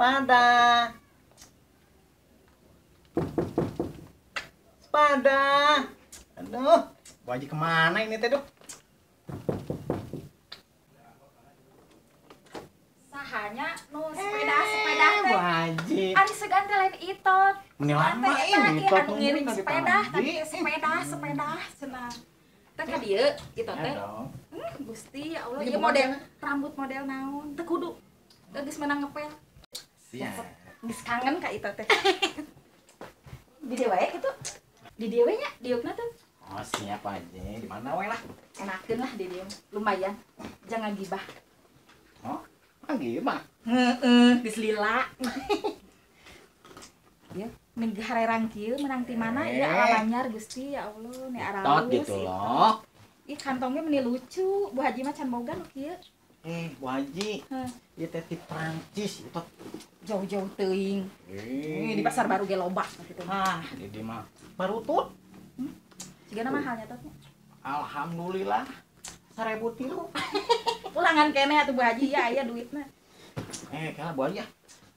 Sepada. Sepada. Aduh, Bu Haji kemana ini teh, Duk? Sahanya nu sepeda Bu teh. Haji. Ari segan teh lain itot. Ini lama Teh ini eta itot anu ngiring nungguin sepeda, tadi tadi sepeda cenah. Teh ka dieu itot teh. Gusti ya Allah, Ini ieu bukan model ya? rambut model naon? Teu kudu. Teu geus meunang ngepel. Siap. Geus kangen ka itot teh. Di dieu wae kitu. Di dieu we nya, diukna tuh. Oh, siap aja. Di mana we lah? Enakeun lah di dieu. Lumayan. Jangan gibah. Oh, gimana? Heeh, geus lila. Ya, minggu harerang kieu menang ti mana ieu alanyar Gusti ya Allah, nih aralus. Tot gitu loh. Ih kantongnya meni lucu, Bu Haji mah can boga nu kieu. Bu Haji, ieu teh ti Prancis itu. Jauh-jauh teuing. Di pasar baru ge loba kitu. Di dieu mah baru tut. Sigana mahalnya totnya. Alhamdulillah. 1.003. Ulangan keneh atuh Bu Haji ya aya duitna. Kana Bu Haji.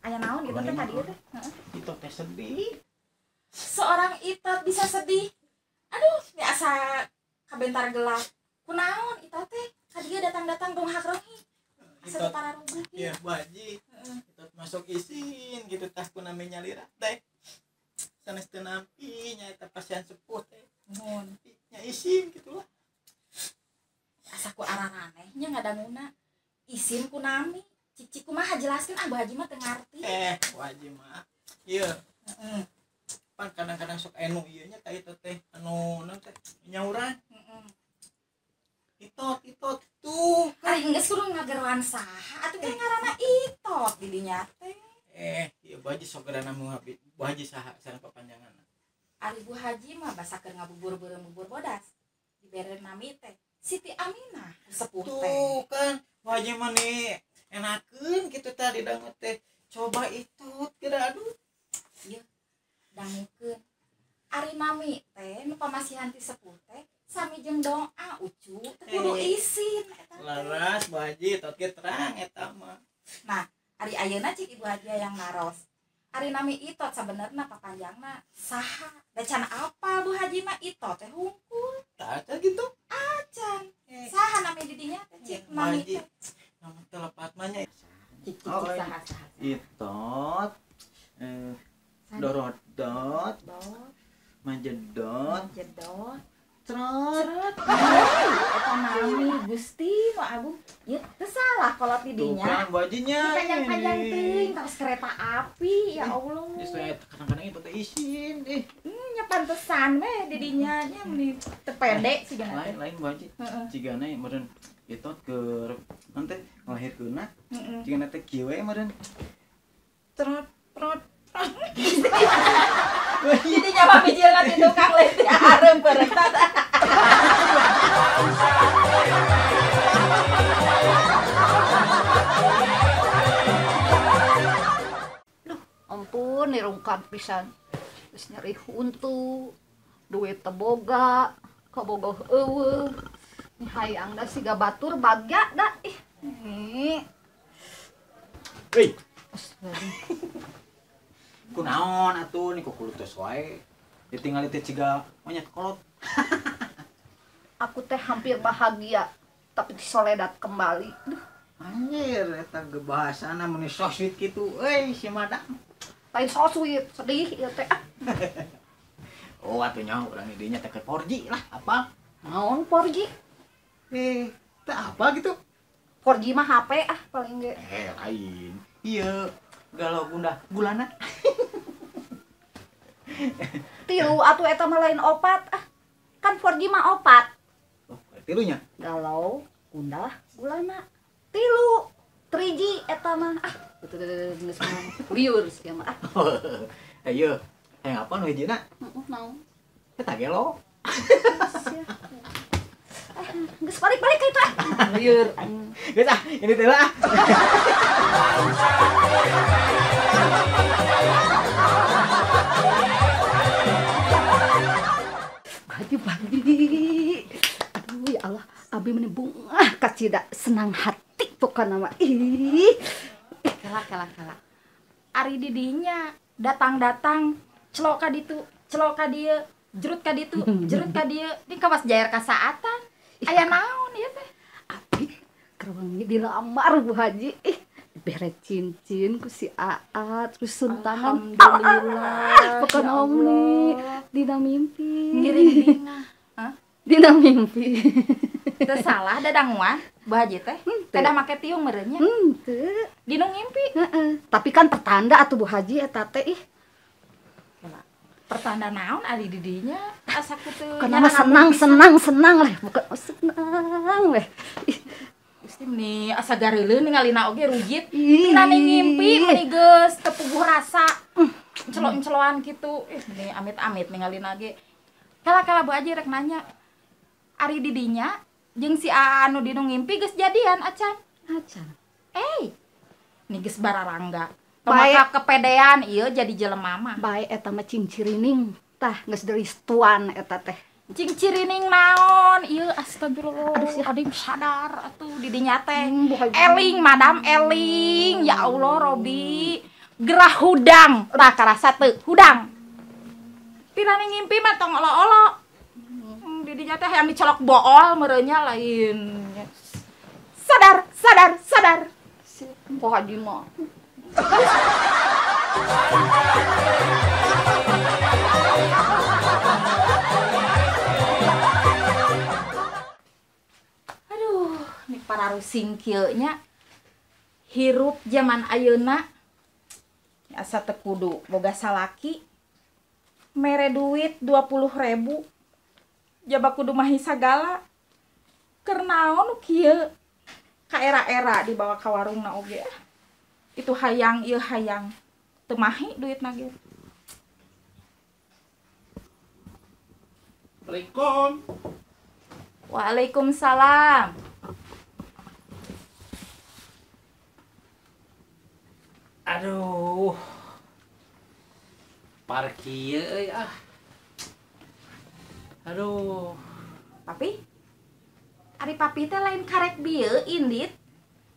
Aya naon gitu teh ka dieu teh? Itu teh sedih. Seorang itot bisa sedih. Aduh, biasa kabentar gelap. Kunaon itot teh? Ka dieu datang-datang dong hak rohi. Asa para rubuh. Iya, Bu Haji. Itu masuk isin gitu tah ku namanya lirah teh. Sanes teu nampi nya eta pasien sepuh teh. Nuhun. Nya isin gitulah. Asa ku araraneh nya ngadanguna. Isin ku nami. Cik kumaha jelaskeun Bu Haji mah teu ngarti. Bu Haji mah. Ieu. Pan kadang-kadang sok enu ieu nya ka eta teh anu naon teh nyauran. Itot tuh. Ari geus kudu ngageroan saha atuh teh ngaranna itot di dinya teh. Ieu Bu Haji sok geurana mah Bu Haji saha sana papanjanganna. Ari Bu Haji mah basakeun ngabubur beureum bubur bodas. Dibere nami teh Siti Aminah sepuh teh. Tuh kan Bu Haji mah nih enakeun kitu tadi dangu teh. Coba itot kira aduh. Ieu dangukeun. Ari nami teh nu pamasihan ti sepuh teh sami jeung doa ucu teh kudu isin eta. Laras Bu Haji itot ge terang eta mah. Nah, ari ayeuna cik Ibu Haji yang ngaros. Ari nami itot sabenerna papanjangna saha? Da can apa Bu Haji mah itot teh hungkul. Tah gitu. Acan. Saha nami di dinya teh cik nami teh. Nama telepat mah nya. Cik saha. Itot. Dorodot. Manjedot. Jedot. Trot. Eta nami Gusti nu agung. Ieu teu salah kolot di Tuh dinya. kan Bu Haji nya. Panjang-panjang teuing terus kereta api ya Allah. Justru kadang-kadang itu teh isin Nya pantesan we di dinya nya meni teu pede sigana teh. lain Bu Haji. Cigana meureun itot keur naon teh ngalahirkeunna. Cigana teh kieu we meureun. Trot. Jadi nyawa bijil nanti tukang leti arem berentat. Duh, ampun nirungkan pisan. Geus nyeri huntu. Duit teu boga, kabogoh eueuh. Nih hayang da siga batur bagja da ih. Hei. Kunaon atuh nih kok kudu tos wae. Ditinggali teh ciga monyet kolot. Aku teh hampir bahagia, tapi disoledad kembali. Duh, Anjir eta gebahasana mun so sweet kitu si madam. lain so sweet, sedih ieu teh. Oh atuh nya urang di dinya teh ke 4G lah apa? Naon 4G? Teh apa gitu? 4G mah HP paling ge. Lain. Iya, galau bunda gulana. Tilu atuh eta mah lain opat. Kan 4G mah opat. Oh, tilunya. Galau, gundah, gulana. Tilu 3G eta mah. Geus liur sia mah. Ayo, yang apa nu hijina? Naon? Eta gelo. Geus balik ka itu ah. Liur. Geus ini teh lah. Bagi. Aduh ya Allah, abi meni bungah kacida senang hati pokona mah. Ih. Kala. ari didinya datang-datang celok ka ditu celok ka dieu jerut ka ditu jerut ka dieu di kawas jair kasaatan aya naon ieu teh Abi kerewangi dilamar Bu Haji bere cincin ku si Aa terus suntangan alhamdulillah pokona omni dina mimpi ngiring dina mimpi teu salah dadanguan Bu Haji teh kada make tiung meureunnya henteu dinu ngimpi tapi kan pertanda atuh Bu Haji eta teh pertanda naon ari didinya asa kitu kenapa senang leh bukan senang leh Gusti nih asa gareuleun ningalina oge rugit Ih. tirani ngimpi meni geus teu puguh rasa encelo-enceloan kitu nih amit-amit ningalina ge kala Bu Haji rek nanya ari didinya jeung si Aa anu dinu ngimpi geus jadian acan nih geus bararangga Bae. kepedean ieu jadi jelema mah bae eta mah cingcirining tah geus deui tuan eta teh cing cirining naon ieu astagfirullah aing sadar atuh didinya teh Bu Haji. eling madam eling ya Allah Robi gerah hudang tah karasa teu hudang tirani ngimpi mah tong olo-olo didinya teh yang dicolok bool merenya lain sadar si Bu Haji mah aduh nih para rusing kieu nya hirup zaman ayeuna asa teu kudu boga salaki mere duit 20.000 jaba kudu mahi sagala keur naon kieu ka era-era dibawa ka warungna oge itu hayang ieu hayang teu mahi duitna ge Assalamualaikum. Waalaikumsalam. Aduh. Parkieu euy ah. Aduh. Papi? Ari papi teh lain karek bieu indit.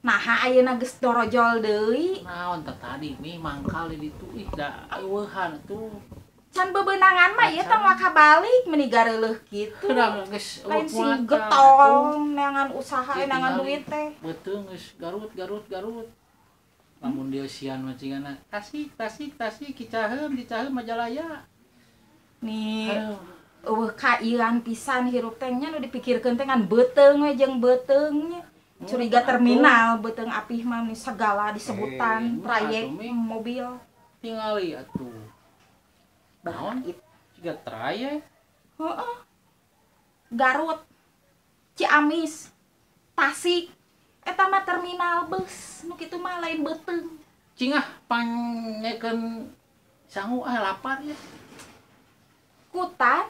Naha ayeuna geus dorojol deui. Naon teh tadi mi mangkal di ditu ih da eueuhan tuh. Can bebenangan mah ieu teh maka balik meuni gareuleuk kitu. Kurang geus Lain si muatan, getol neangan usaha Ieu neangan tingali. duit teh. Beuteung geus garut. Lamun dia sian macingana tasik kicaheum Majalaya. Nih Aduh. eueuh kaieuan pisan hirup teh nya nu dipikirkeun teh ngan beuteung we jeung beuteung nya. Curiga terminal beuteung apih mah nih segala disebutan trayek atuh, Mi. mobil. Tingali atuh. Naon? Ciga trayek. Heeh. Garut, Ciamis, Tasik, eta mah terminal bus, nu kitu mah lain beuteung. Cingah panyekeun sangu lapar ya. Kutan,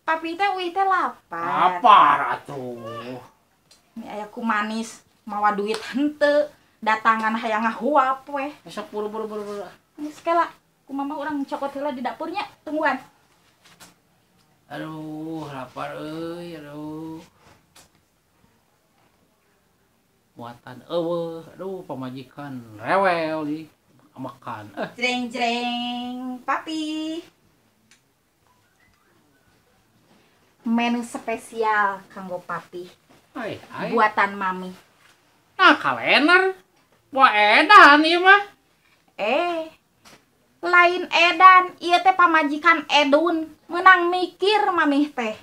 papi teh uih teh lapar. Lapar atuh. Ini aya ku manis, mawa duit henteu, datangan hayang ngahuap we. Besok buru-buru. Geus kela, ku mama urang cokot heula di dapurnya, tungguan. Aduh, lapar euy, aduh. Muatan eueuh, aduh pamajikan rewel di makan. Jreng, papi. Menu spesial kanggo papi, Ai. buatan mami. Nah, kalender. Wah, edan ieu mah. Lain edan, ieu teh pamajikan Edun, meunang mikir mamih teh.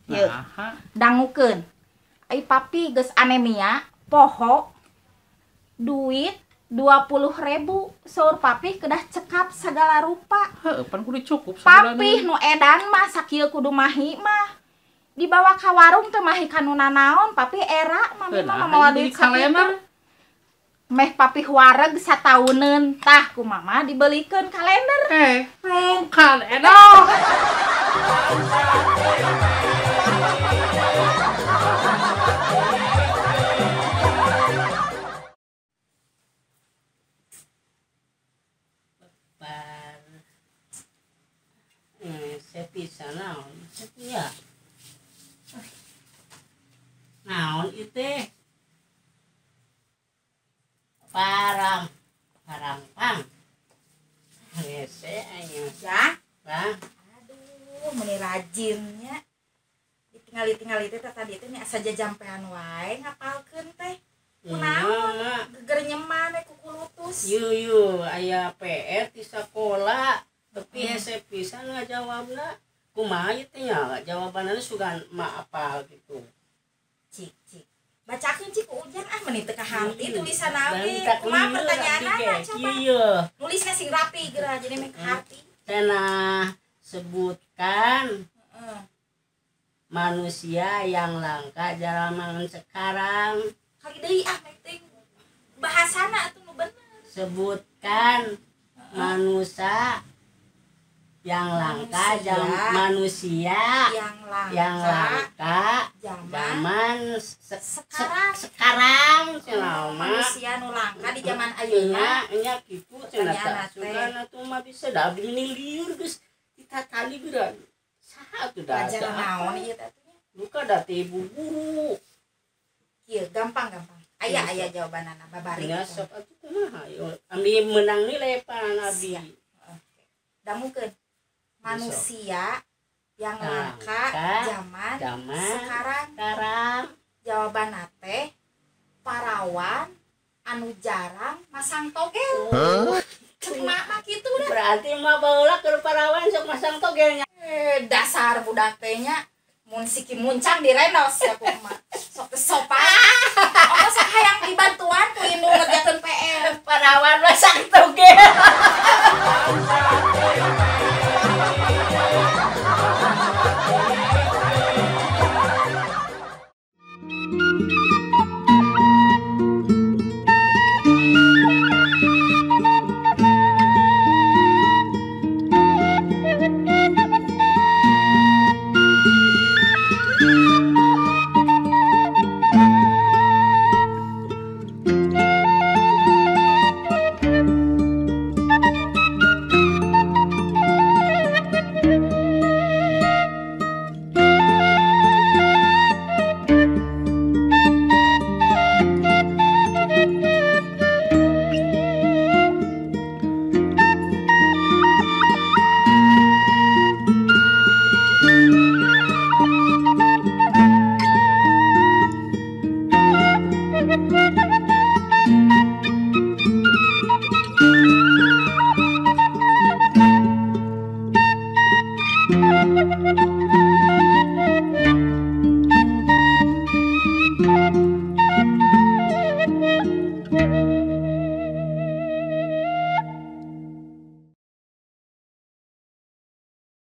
Yeuh, Nah, dangukeun. Ai papi geus anemia, poho, duit 20.000 saur papi kedah cekap sagala rupa. heueuh pan kudu cukup Papi nu edan mah sakieu kudu mahi mah. Dibawa ka warung teh mahi kanuna naon, papi era mami mah mawa duit sakitu. kalender. Meh papi wareg satauneun, tah ku mama dibelikeun kalender. Bukan edan. Sepisa naon? Sepia. Naon itu? Parang tingali teh tadi teh nya asa jajampean wae ngapalkeun teh. Iya, Kunaon? Mak. Geger nyeman we kukulutus. Yu aya PR di sekolah tapi hese pisan ngajawabna kumaha ieu teh nya jawabanna sugan mak apal gitu. Cik. Bacakeun cik ku Ujang meuni teu kaharti tulisan Dan ge. tak Kumaha lieur pertanyaanna abdi ge. coba? Iya. Nulisnya sing rapi geura jadi meh kaharti. Cenah sebutkan Heeh. manusia yang langka zaman sekarang. Kali deui teh bahasana atuh nu bener. Sebutkan manusia yang langka manusia Yang langka zaman sekarang cenah mah manusia nu langka di zaman ayeuna. nya kitu cenah Pertanyaan teh sugan atuh mah bisa da abdi ini liur geus ditatali beureun saha atuh da Pelajaran naon ieu teh atuh nya? luka da teh ibu guru Kieu gampang. Aya jawabanana babari. nya sok atuh kumaha yo ambil menang nilai pan abdi Damukeun manusia yang langka zaman sekarang jawaban teh parawan anu jarang masang togel. Cuma mah kitu dah. berarti mah baheula keur parawan sok masang togelnya. Dasar budak teh nya mun siki muncang direnos ya kumaha. Sok teu sopan. Oh sok hayang dibantuan ku indung ngerjakeun PR. Parawan masang togel.